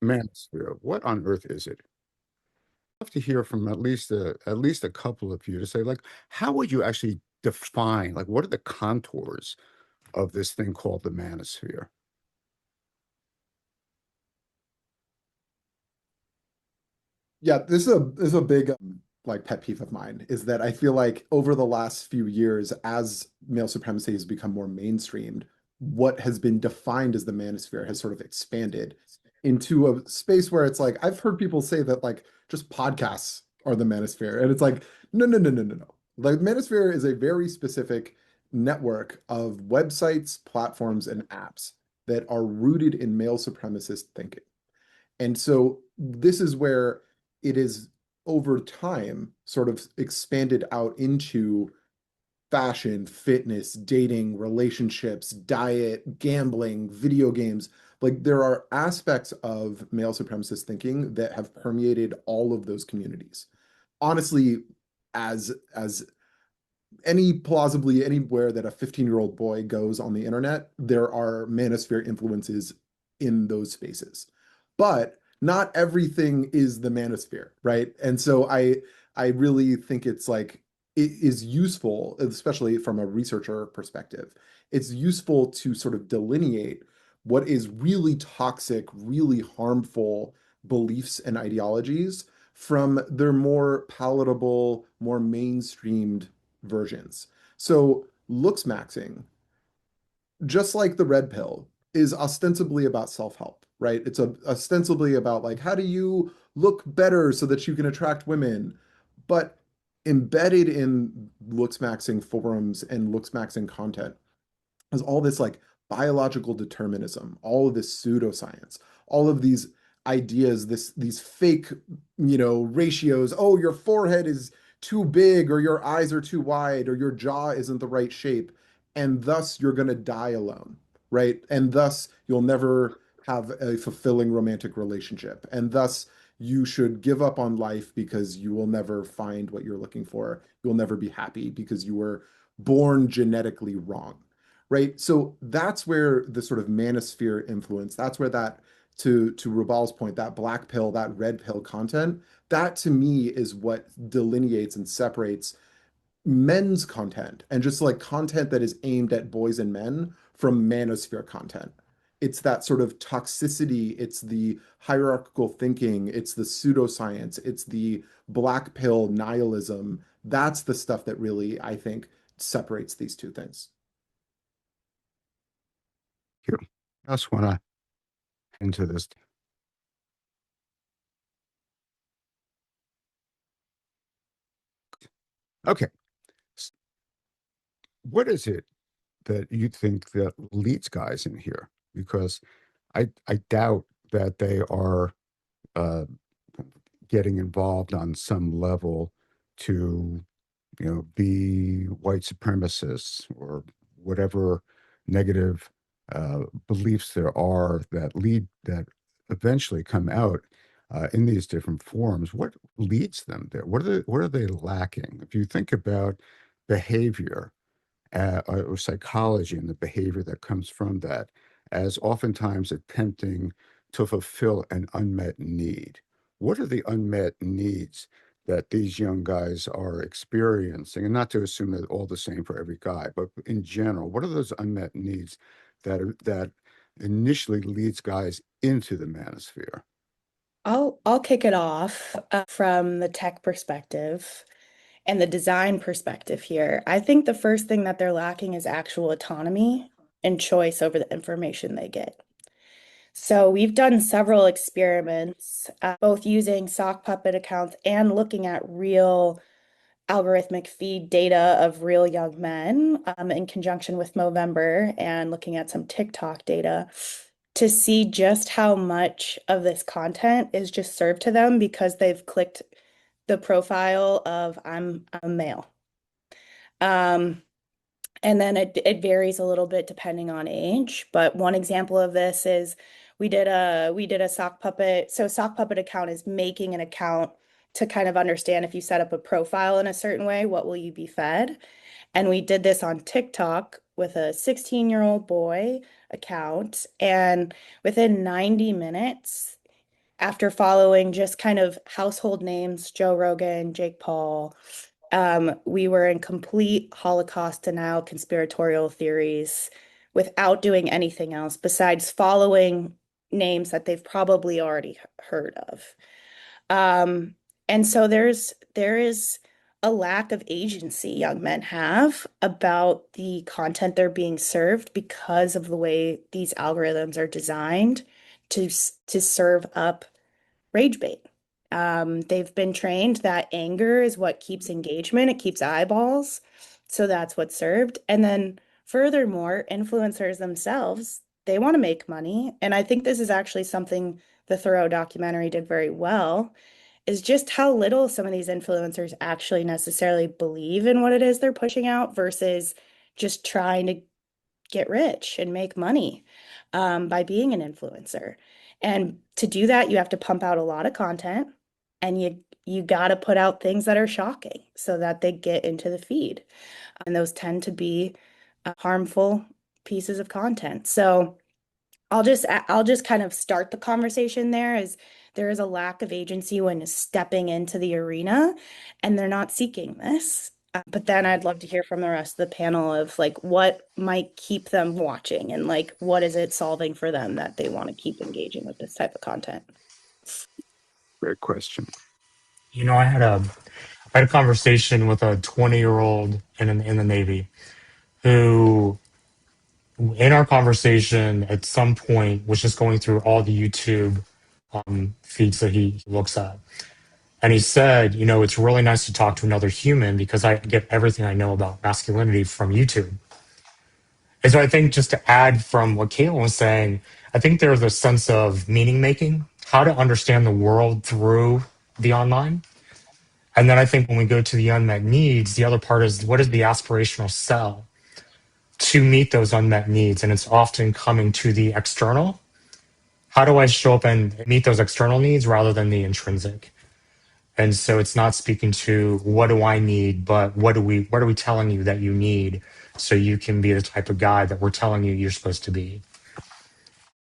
Manosphere, what on earth is it? I'd love to hear from at least a couple of you to say, like, how would you actually define, like, what are the contours of this thing called the Manosphere? Yeah, this is a big like pet peeve of mine is that I feel like over the last few years, as male supremacy has become more mainstreamed, what has been defined as the manosphere has sort of expanded into a space where it's like I've heard people say that like just podcasts are the manosphere, and it's like no, no, no, no, no, no. Like manosphere is a very specific network of websites, platforms, and apps that are rooted in male supremacist thinking. And so this is where it is over time sort of expanded out into fashion, fitness, dating, relationships, diet, gambling, video games. Like there are aspects of male supremacist thinking that have permeated all of those communities. Honestly, as any plausibly anywhere that a 15-year-old boy goes on the internet, there are manosphere influences in those spaces. But not everything is the manosphere, right? And so I really think it's like it is useful, especially from a researcher perspective. It's useful to sort of delineate what is really toxic, really harmful beliefs and ideologies from their more palatable, more mainstreamed versions. So looks maxing, just like the red pill, is ostensibly about self-help, right? It's ostensibly about like how do you look better so that you can attract women, but embedded in looks maxing forums and looks maxing content is all this like biological determinism, all of this pseudoscience, all of these ideas, these fake, ratios. Oh, your forehead is too big, or your eyes are too wide, or your jaw isn't the right shape, and thus you're going to die alone, right? And thus you'll never have a fulfilling romantic relationship, and thus you should give up on life because you will never find what you're looking for. You'll never be happy because you were born genetically wrong, right? So that's where the sort of manosphere influence, that's where that, to Rubal's point, that black pill, that red pill content, that to me is what delineates and separates men's content and just like content that is aimed at boys and men from manosphere content. It's that sort of toxicity, it's the hierarchical thinking, it's the pseudoscience, it's the black pill nihilism. That's the stuff that really, I think, separates these two things. You just want to into this. Okay, s- what is it that you think that leads guys in here? Because I doubt that they are uh, getting involved on some level to, be white supremacists or whatever negative beliefs there are that eventually come out in these different forms. What leads them there? What are they lacking? If you think about behavior or psychology and the behavior that comes from that, as oftentimes attempting to fulfill an unmet need. What are the unmet needs that these young guys are experiencing? And not to assume that all the same for every guy, but in general, what are those unmet needs that initially leads guys into the manosphere? I'll kick it off from the tech perspective and the design perspective here. I think the first thing that they're lacking is actual autonomy and choice over the information they get. So we've done several experiments, both using sock puppet accounts and looking at real algorithmic feed data of real young men in conjunction with Movember and looking at some TikTok data to see just how much of this content is just served to them because they've clicked the profile of I'm a male. Um, and then it varies a little bit depending on age. But one example of this is we did a sock puppet. So sock puppet account is making an account to kind of understand if you set up a profile in a certain way, what will you be fed? And we did this on TikTok with a 16-year-old boy account. And within 90 minutes, after following just kind of household names, Joe Rogan, Jake Paul, we were in complete Holocaust denial, conspiratorial theories without doing anything else besides following names that they've probably already heard of. Um, and so there is a lack of agency young men have about the content they're being served because of the way these algorithms are designed to serve up rage bait. They've been trained that anger is what keeps engagement, it keeps eyeballs. So that's what's served. And then furthermore, influencers themselves, they want to make money. And I think this is actually something the Thoreau documentary did very well, is just how little some of these influencers actually necessarily believe in what it is they're pushing out versus just trying to get rich and make money by being an influencer. And to do that, you have to pump out a lot of content and you got to put out things that are shocking so that they get into the feed. And those tend to be harmful pieces of content. So I'll just kind of start the conversation there is there is a lack of agency when stepping into the arena and they're not seeking this. But then I'd love to hear from the rest of the panel of like what might keep them watching and like what is it solving for them that they want to keep engaging with this type of content. Great question. I had a conversation with a 20-year-old in the Navy who, in our conversation, at some point was just going through all the YouTube feeds that he looks at. And he said, it's really nice to talk to another human because I get everything I know about masculinity from YouTube. And so I think just to add from what Caitlin was saying, I think there's a sense of meaning making, how to understand the world through the online. And then I think when we go to the unmet needs, the other part is what is the aspirational sell to meet those unmet needs? And it's often coming to the external. How do I show up and meet those external needs rather than the intrinsic? And so it's not speaking to what do I need, but what are we telling you that you need so you can be the type of guy that we're telling you you're supposed to be.